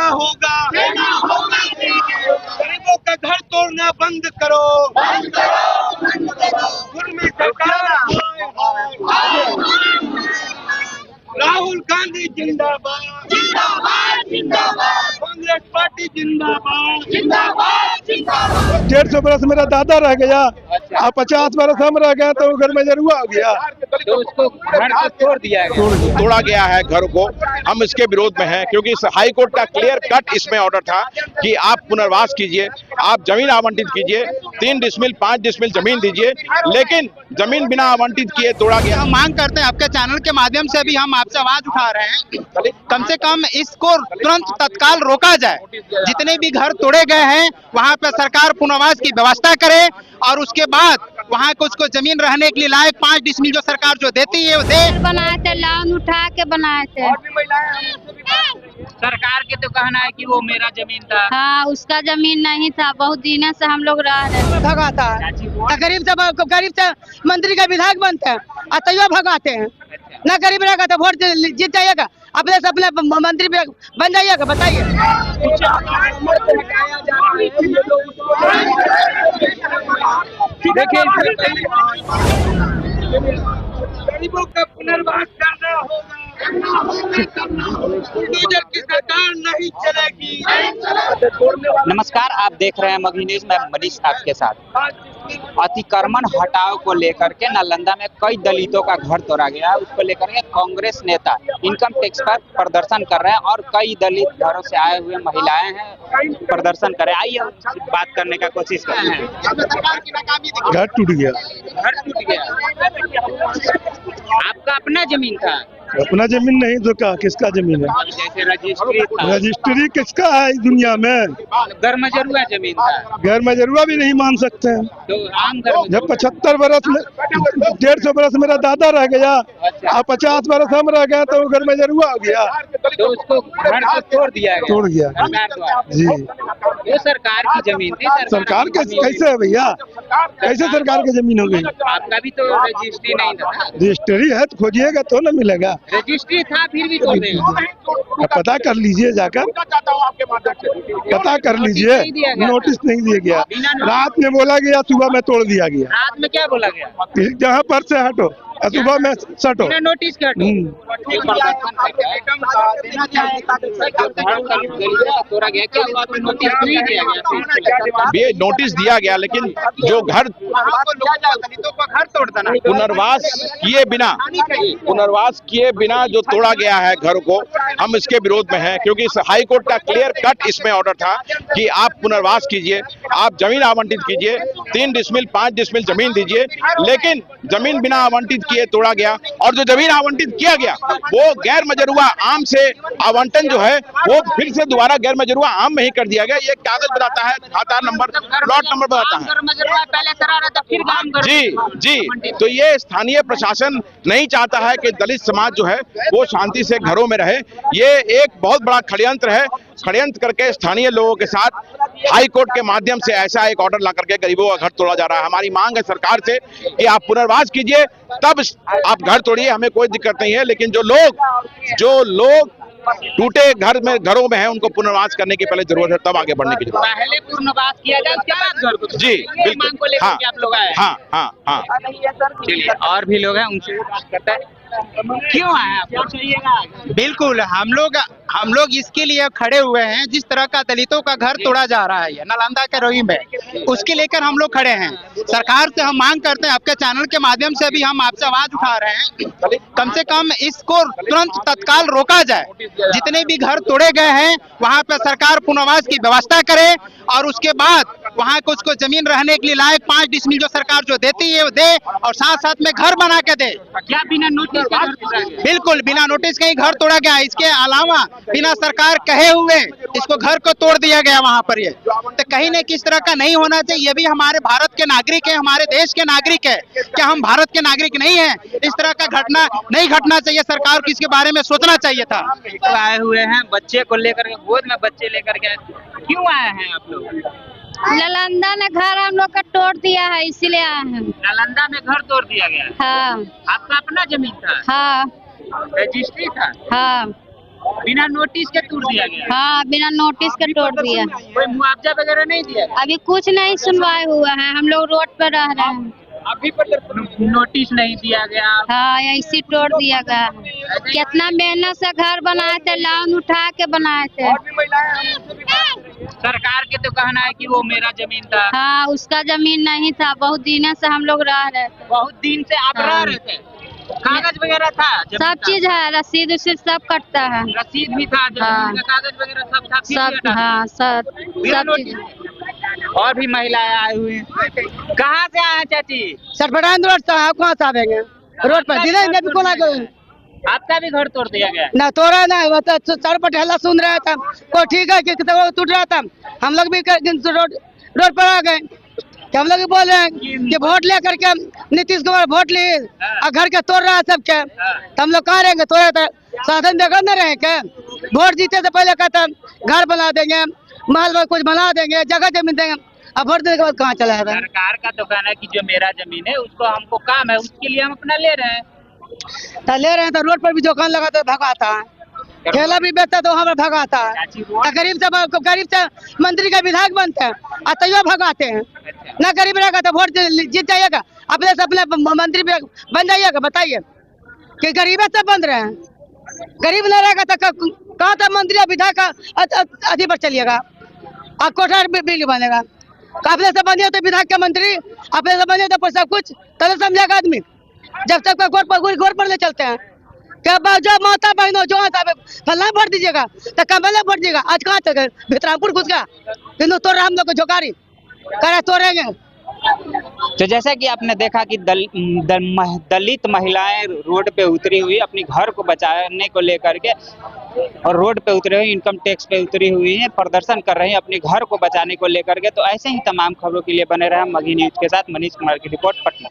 होगा, गरीबों का घर तोड़ना बंद करो, जुल्मी सरकार। राहुल गांधी जिंदाबाद, कांग्रेस पार्टी जिंदाबाद। 150 बरस मेरा दादा रह गया, अब 50 बरस हम रह गए तो घर में जरुआ हो गया, तो उसको घर को तोड़ दिया गया, तोड़ा गया है घर को। हम इसके विरोध में हैं क्योंकि हाई कोर्ट का क्लियर कट इसमें ऑर्डर था कि आप पुनर्वास कीजिए, आप जमीन आवंटित कीजिए, 3 डिसमिल 5 डिसमिल जमीन दीजिए, लेकिन जमीन बिना आवंटित किए तोड़ा गया। हम मांग करते हैं आपके चैनल के माध्यम से भी हम आपसे आवाज उठा रहे हैं, कम से कम इसको तुरंत तत्काल रोका जाए। जितने भी घर तोड़े गए हैं वहां पर सरकार पुनर्वास की व्यवस्था करे और उसके बाद वहाँ कुछ जमीन रहने के लिए लायक 5 डिसमिल जो सरकार जो देती है वो दे। बनाए थे, लोन उठा के बनाए थे। सरकार के तो कहना है कि वो मेरा जमीन था। हाँ, उसका जमीन नहीं था, बहुत दिन से हम लोग रह रहे हैं। भगाता है, गरीब से मंत्री का विधायक बनते हैं और तैयो भगाते हैं। ना गरीब रहेगा तो वोट जीत जाइएगा, अपने से अपने मंत्री बन जाइएगा। बताइए, देखिए गरीबों का पुनर्वास करना होगा, बुलडोजर की सरकार नहीं चलेगी। नमस्कार, आप देख रहे हैं मगही न्यूज। मैं मनीष आपके साथ। अतिक्रमण हटाओ को लेकर के नालंदा में कई दलितों का घर तोड़ा गया, उसको लेकर के कांग्रेस नेता इनकम टैक्स पर प्रदर्शन कर रहे हैं और कई दलित घरों से आए हुए महिलाएं हैं प्रदर्शन कर रहे हैं। आइए बात करने का कोशिश करते हैं। घर टूट गया। घर टूट गया, आपका अपना जमीन था? अपना जमीन नहीं तो क्या, किसका जमीन है? जैसे रजिस्ट्री था। रजिस्ट्री किसका है इस दुनिया में? घर मजरुआ जमीन था। घर मजरुआ भी नहीं मान सकते हैं। तो आम घर जब 75 बरस में 150 बरस मेरा दादा रह गया, अब 50 बरस हम रह गए तो घर मजरुआ हो गया, तो उसको घर को तोड़ दिया गया, तोड़ गया जी। वो सरकार की जमीन थी। सरकार कैसे है भैया, कैसे सरकार की जमीन हो गई? आपका भी तो रजिस्ट्री नहीं था। रजिस्ट्री है तो खोजिएगा तो ना मिलेगा। रजिस्ट्री था फिर भी तोड़ देगा। पता कर लीजिए, जाकर पता कर लीजिए। नोटिस नहीं दिया गया, रात में बोला गया, सुबह में तोड़ दिया गया। रात में क्या बोला गया? जहाँ पर से हटो, सुबह में सटो। नोटिस क्या तोड़ा गया? क्या नोटिस नहीं दिया गया? ये नोटिस दिया गया, लेकिन जो घर पुनर्वास किए बिना जो तोड़ा गया है घर को, हम इसके विरोध में हैं क्योंकि हाई कोर्ट का क्लियर कट इसमें ऑर्डर था कि आप पुनर्वास कीजिए, आप जमीन आवंटित कीजिए, 3 डिसमिल 5 डिसमिल जमीन दीजिए, लेकिन जमीन बिना आवंटित किए तोड़ा गया। और जो जमीन आवंटित किया गया वो गैर मजरूआ आम से आवंटन जो है वो फिर से दोबारा गैर मजरूआ आम में ही कर दिया गया। ये कागज बताता है, खाता नंबर, प्लॉट नंबर बताता है। जी जी, तो ये स्थानीय प्रशासन नहीं चाहता है कि दलित समाज जो है वो शांति से घरों में रहे। ये एक बहुत बड़ा षड्यंत्र है। षड्यंत्र करके स्थानीय लोगों के साथ हाई कोर्ट के माध्यम से ऐसा एक ऑर्डर ला करके गरीबों का घर तोड़ा जा रहा है। हमारी मांग है सरकार से कि आप पुनर्वास कीजिए, तब आप घर तोड़िए, हमें कोई दिक्कत नहीं है, लेकिन जो लोग टूटे घरों में हैं उनको पुनर्वास करने की पहले जरूरत है, तब आगे बढ़ने की जरूरत है। पहले पुनर्वास किया जाए, उसके बाद घर को। जी बिल्कुल। हाँ आप लोग आए? हाँ। चलिए, और भी लोग हैं, उनसे भी बात करते हैं। क्यों आए आप? बिल्कुल हम लोग इसके लिए खड़े हुए हैं। जिस तरह का दलितों का घर तोड़ा जा रहा है नालंदा के रोही में, उसके लेकर हम लोग खड़े हैं। सरकार से हम मांग करते हैं, आपके चैनल के माध्यम से भी हम आपसे आवाज उठा रहे हैं, कम से कम इसको तुरंत तत्काल रोका जाए। जितने भी घर तोड़े गए हैं वहाँ पे सरकार पुनर्वास की व्यवस्था करे और उसके बाद वहाँ कुछ जमीन रहने के लिए लायक 5 डिसमिल जो सरकार जो देती है वो दे और साथ साथ में घर बना के दे। क्या बिना नोटिस का घर तोड़ा गया? बिल्कुल बिना नोटिस के ही घर तोड़ा गया। इसके अलावा बिना सरकार कहे हुए इसको घर को तोड़ दिया गया वहाँ पर। ये तो कहीं न किस तरह का नहीं होना चाहिए। ये भी हमारे भारत के नागरिक है, हमारे देश के नागरिक है। क्या हम भारत के नागरिक नहीं है? इस तरह का घटना नहीं घटना चाहिए। सरकार को इसके बारे में सोचना चाहिए था। तो आए हुए हैं बच्चे को लेकर के, गोद में बच्चे लेकर के। क्यों आए हैं आप लोग? नालंदा में घर हम लोग का तोड़ दिया है, इसीलिए आए हैं। नालंदा में घर तोड़ दिया गया? हाँ। आपका अपना जमीन था? हाँ। रजिस्ट्री था? हाँ। बिना नोटिस के तोड़ दिया गया। हाँ, बिना नोटिस के तोड़ दिया। कोई मुआवजा वगैरह नहीं दिया गया? अभी कुछ नहीं सुनवाई हुआ है, हम लोग रोड पर रह रहे हैं। अभी नोटिस नहीं दिया गया। हाँ, ऐसी तोड़ दिया गया है। कितना मेहनत से घर बनाए थे, लोन उठा के बनाए थे। सरकार के तो कहना है कि वो मेरा जमीन था। हाँ, उसका जमीन नहीं था, बहुत दिन से हम लोग रह रहे थे। बहुत दिन से आप रह रहे थे, कागज वगैरह था? जमीन सब का? चीज है, रसीद उसीद सब कटता है। रसीद भी था, हाँ। जमीन का कागज वगैरह सब था, फिर भी सब हटा दिया। हाँ, सब चीज। और भी महिलाएं आई हुई हैं। कहाँ से आए हैं चाची? सरपटान रोड से आप कहाँ से आवेंगे? रोड पर दिले ने भी कोना को आपका भी घर तोड़ दिया गया? ना तोड़ा ना, वो तो सरपट हल्ला सुन रहा था, को ठीक है कि वो टूट रहा था, हम लोग भी रोड पर आ गए। कि हम लोग भी बोल रहे हैं कि वोट ले करके नीतीश कुमार वोट लिए और घर के तोड़ रहा है सबके, तो हम लोग कहाँ रहेंगे? तोड़े तो साधन देखा न रहे क्या? वोट जीते से पहले कहते घर बना देंगे, महल में कुछ बना देंगे, जगह जमीन देंगे, अब वोट देने के बाद कहाँ चला जाता है? सरकार का तो कहना है कि जो मेरा जमीन है उसको हमको काम है, उसके लिए हम अपना ले रहे हैं। तो ले रहे हैं तो रोड पर भी दुकान लगाते भगाता है, ठेला भी बेचता तो हमें भगाता है। तो गरीब से मंत्री का विधायक बनते हैं और तैयो भगाते हैं। ना गरीब रहेगा तो वोट जीत जाइएगा, अपने से अपने मंत्री बन जाइएगा। बताइए कि गरीब से बन रहे हैं, गरीब नहीं रहेगा तो कहाँ तक मंत्री विधायक अधि पर चलिएगा और कोठार बिल बनेगा। अपने से बनिए तो विधायक के मंत्री, अपने से बनिए तो सब कुछ तब समझेगा आदमी। जब तक घोर पर ले चलते हैं क्या जो माता बहनों जो फलना भर दीजिएगा तो कमला भर दीजिएगा। आज कहाँ तक भितरामपुर घुस गया, किन्तु तोड़ हम लोग को झोकारी करे तोड़ेंगे। तो जैसा कि आपने देखा कि दलित महिलाएं रोड पे उतरी हुई अपनी घर को बचाने को लेकर के, और रोड पे उतरे हुए इनकम टैक्स पे उतरी हुई हैं, प्रदर्शन कर रही हैं अपने घर को बचाने को लेकर के। तो ऐसे ही तमाम खबरों के लिए बने रहे मगही न्यूज के साथ। मनीष कुमार की रिपोर्ट, पटना।